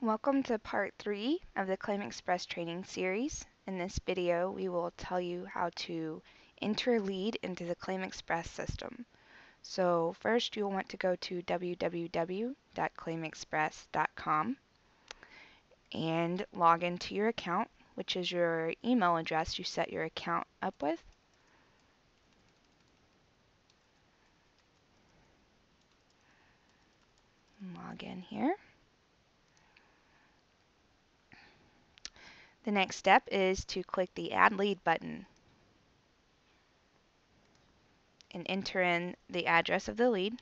Welcome to part 3 of the ClaimExpress training series. In this video, we will tell you how to enter a lead into the ClaimExpress system. So first, you'll want to go to www.claimexpress.com and log into your account, which is your email address you set your account up with. Log in here. The next step is to click the Add Lead button and enter in the address of the lead.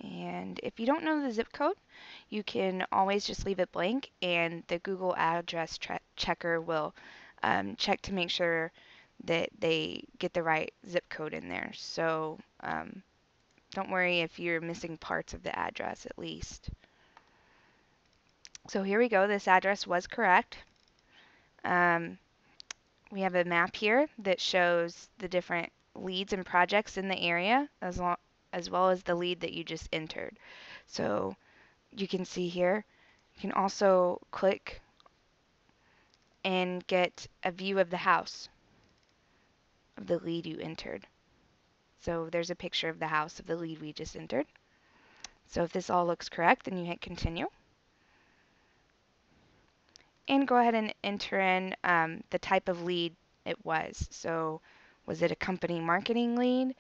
And if you don't know the zip code, you can always just leave it blank, and the Google address checker will check to make sure that they get the right zip code in there. So don't worry if you're missing parts of the address at least. So here we go. This address was correct. We have a map here that shows the different leads and projects in the area as well as the lead that you just entered. So you can see here, you can also click and get a view of the house of the lead you entered. So there's a picture of the house of the lead we just entered. So if this all looks correct, then you hit continue. And go ahead and enter in the type of lead it was. So was it a company marketing lead?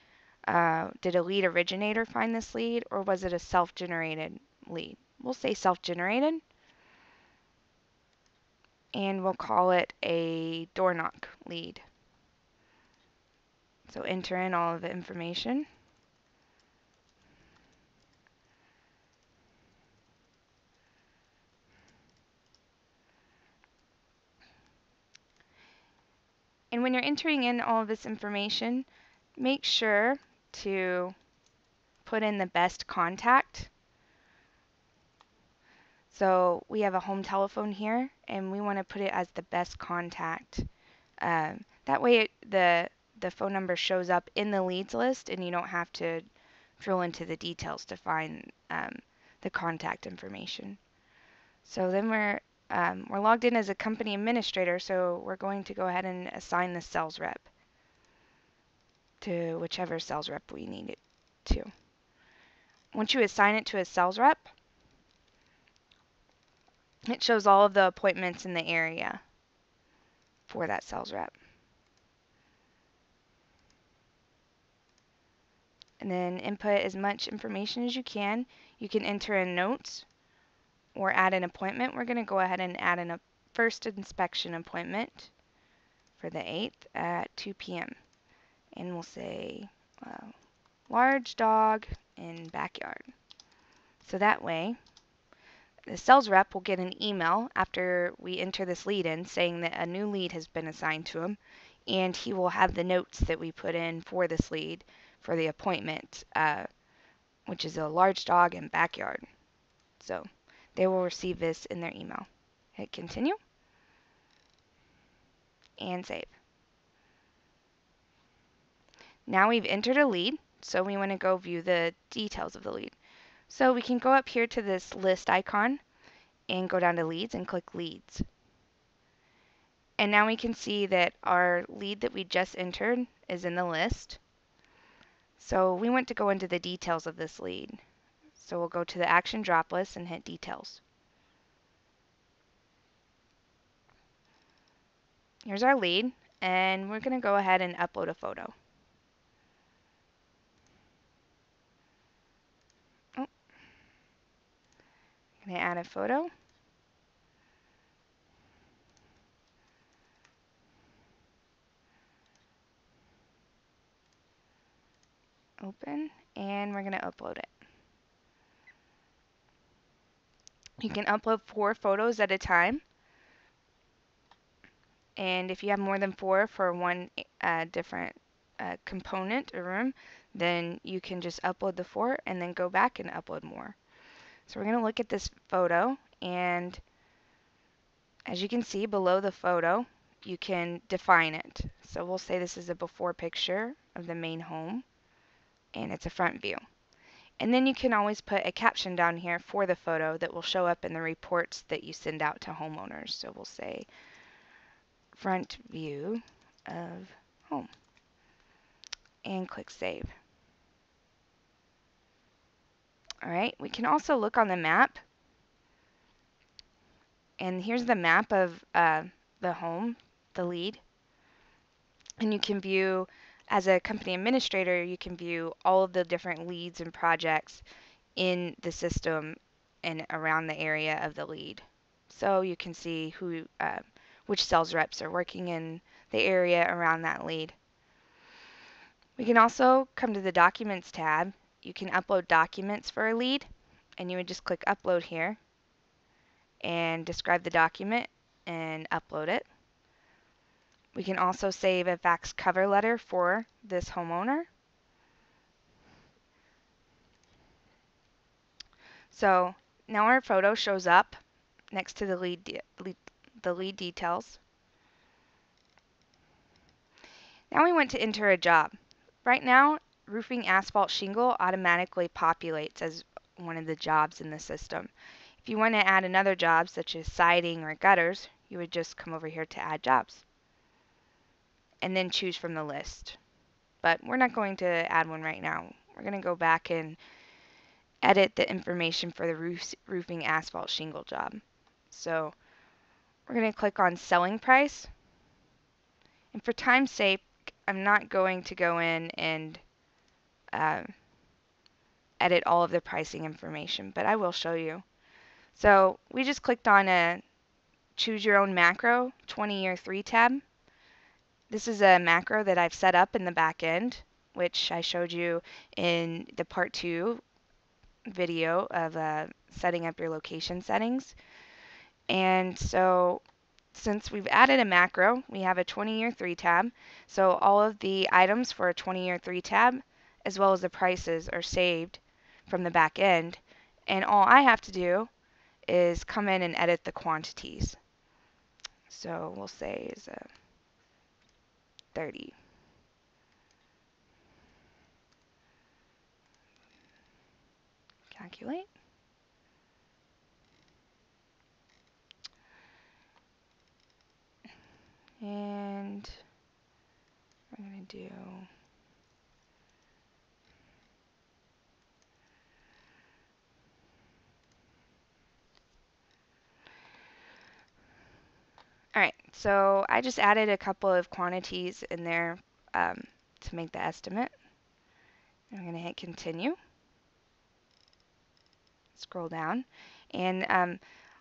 Did a lead originator find this lead, or was it a self-generated lead? We'll say self-generated, and we'll call it a door knock lead. So enter in all of the information. And when you're entering in all of this information, make sure to put in the best contact. So we have a home telephone here, and we want to put it as the best contact. That way the phone number shows up in the leads list, and you don't have to drill into the details to find the contact information. So then we're logged in as a company administrator, so we're going to go ahead and assign the sales rep to whichever sales rep we need it to. Once you assign it to a sales rep, it shows all of the appointments in the area for that sales rep. And then input as much information as you can. You can enter in notes or add an appointment. We're going to go ahead and add a first inspection appointment for the 8th at 2 p.m. And we'll say large dog in backyard. So that way, the sales rep will get an email after we enter this lead in saying that a new lead has been assigned to him, and he will have the notes that we put in for this lead for the appointment, which is a large dog in backyard. So they will receive this in their email. Hit continue and save. Now we've entered a lead, so we want to go view the details of the lead. So we can go up here to this list icon and go down to leads and click leads. And now we can see that our lead that we just entered is in the list. So we want to go into the details of this lead. So we'll go to the action drop list and hit details. Here's our lead, and we're going to go ahead and upload a photo. I'm going to add a photo. Open, and we're going to upload it. You can upload 4 photos at a time, and if you have more than 4 for one different component or room, then you can just upload the 4 and then go back and upload more. So we're going to look at this photo, and As you can see below the photo, you can define it. So we'll say this is a before picture of the main home, and it's a front view. And then you can always put a caption down here for the photo that will show up in the reports that you send out to homeowners. So we'll say front view of home and click save. Alright, we can also look on the map, and here's the map of the home, the lead. And you can view, as a company administrator, you can view all of the different leads and projects in the system and around the area of the lead. So you can see who, which sales reps are working in the area around that lead. We can also come to the Documents tab. You can upload documents for a lead, and you would just click Upload here and describe the document and upload it. We can also save a fax cover letter for this homeowner. So now our photo shows up next to the lead details. Now we want to enter a job. Right now, roofing asphalt shingle automatically populates as one of the jobs in the system. If you want to add another job, such as siding or gutters, you would just come over here to add jobs and then choose from the list. But we're not going to add one right now. We're going to go back and edit the information for the roofing asphalt shingle job. So we're going to click on selling price. And for time's sake, I'm not going to go in and edit all of the pricing information, but I will show you. So we just clicked on a choose your own macro 20-year 3 tab. This is a macro that I've set up in the back end, which I showed you in the part 2 video of setting up your location settings. And so since we've added a macro, we have a 20-year 3 tab. So all of the items for a 20-year 3 tab, as well as the prices, are saved from the back end. And all I have to do is come in and edit the quantities. So we'll say is a 30. Calculate. And we're going to do alright, so I just added a couple of quantities in there to make the estimate. I'm going to hit continue. Scroll down. And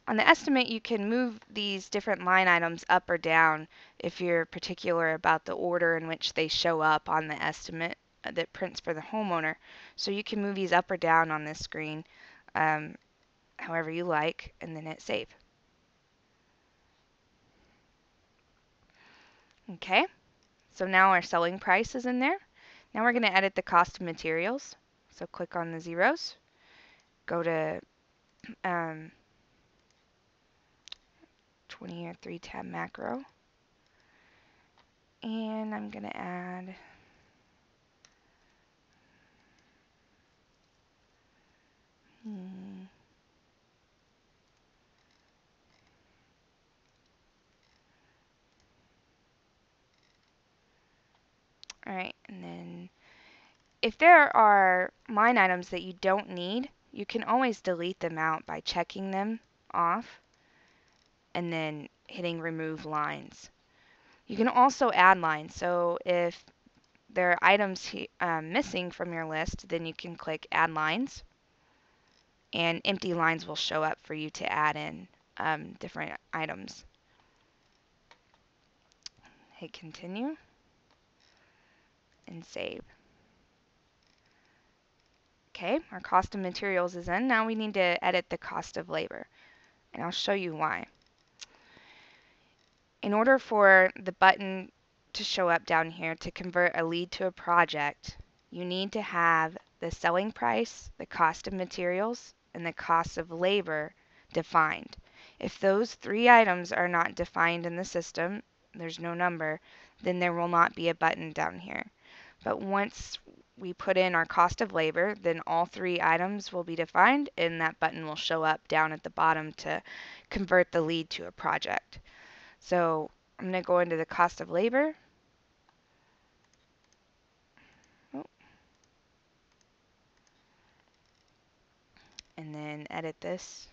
on the estimate, you can move these different line items up or down if you're particular about the order in which they show up on the estimate that prints for the homeowner. So you can move these up or down on this screen however you like, and then hit save. Okay, so now our selling price is in there. Now we're going to edit the cost of materials. So click on the zeros, go to 20-year 3 tab macro, and I'm going to add alright, and then if there are line items that you don't need, you can always delete them out by checking them off and then hitting remove lines. You can also add lines. So if there are items missing from your list, then you can click add lines, and empty lines will show up for you to add in different items. Hit continue and save. Okay, our cost of materials is in. Now we need to edit the cost of labor, and I'll show you why. In order for the button to show up down here to convert a lead to a project, you need to have the selling price, the cost of materials, and the cost of labor defined. If those 3 items are not defined in the system, there's no number, then there will not be a button down here. But once we put in our cost of labor, then all 3 items will be defined and that button will show up down at the bottom to convert the lead to a project. So I'm going to go into the cost of labor. Oh, and then edit this.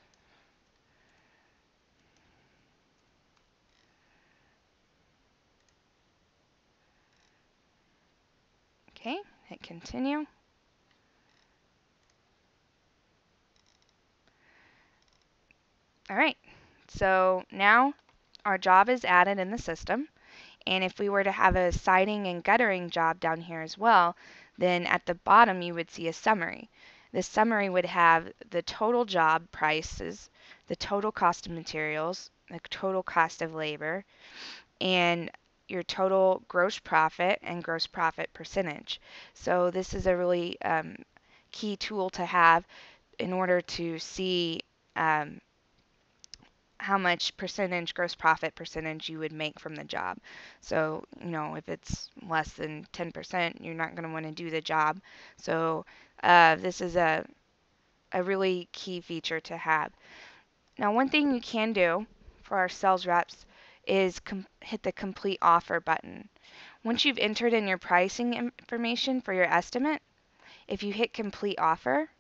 Okay, hit continue. All right, so now our job is added in the system. And if we were to have a siding and guttering job down here as well, then at the bottom you would see a summary. The summary would have the total job prices, the total cost of materials, the total cost of labor, and your total gross profit and gross profit percentage. So this is a really key tool to have in order to see how much percentage, gross profit percentage you would make from the job. So, if it's less than 10%, you're not going to want to do the job. So, this is a really key feature to have. Now, one thing you can do for our sales reps is hit the complete offer button. Once you've entered in your pricing information for your estimate, if you hit complete offer,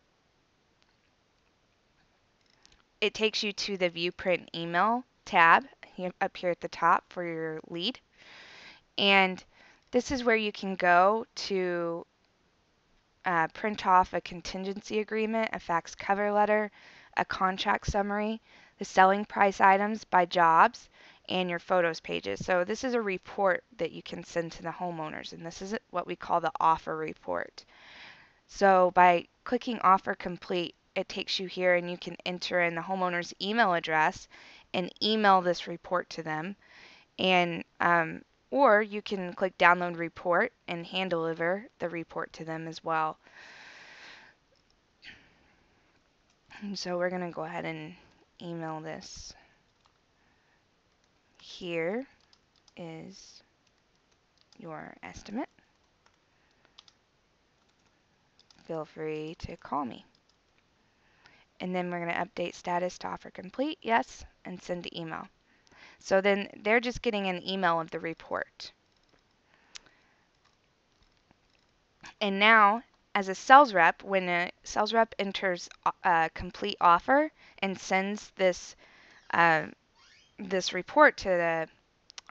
it takes you to the view print email tab up here at the top for your lead. And this is where you can go to print off a contingency agreement, a fax cover letter, a contract summary, the selling price items by jobs, and your photos pages. So this is a report that you can send to the homeowners, and this is what we call the offer report. So by clicking offer complete, it takes you here and you can enter in the homeowner's email address and email this report to them. And or you can click download report and hand deliver the report to them as well. And so we're going to go ahead and email this. Here is your estimate. Feel free to call me. And then we're going to update status to offer complete, yes, and send to email. So then they're just getting an email of the report. And now, as a sales rep, when a sales rep enters a complete offer and sends this report to the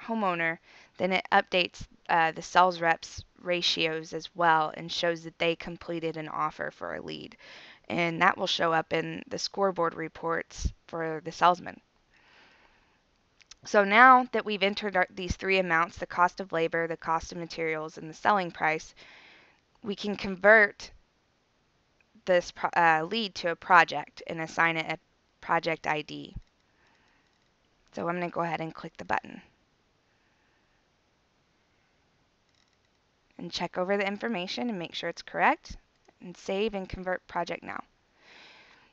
homeowner, then it updates the sales rep's ratios as well and shows that they completed an offer for a lead. And that will show up in the scoreboard reports for the salesman. So now that we've entered these 3 amounts, the cost of labor, the cost of materials, and the selling price, we can convert this lead to a project and assign it a project ID. So I'm going to go ahead and click the button and check over the information and make sure it's correct and save and convert project now.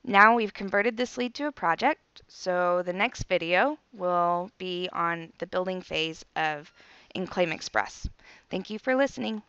Now we've converted this lead to a project, so the next video will be on the building phase in ClaimExpress. Thank you for listening.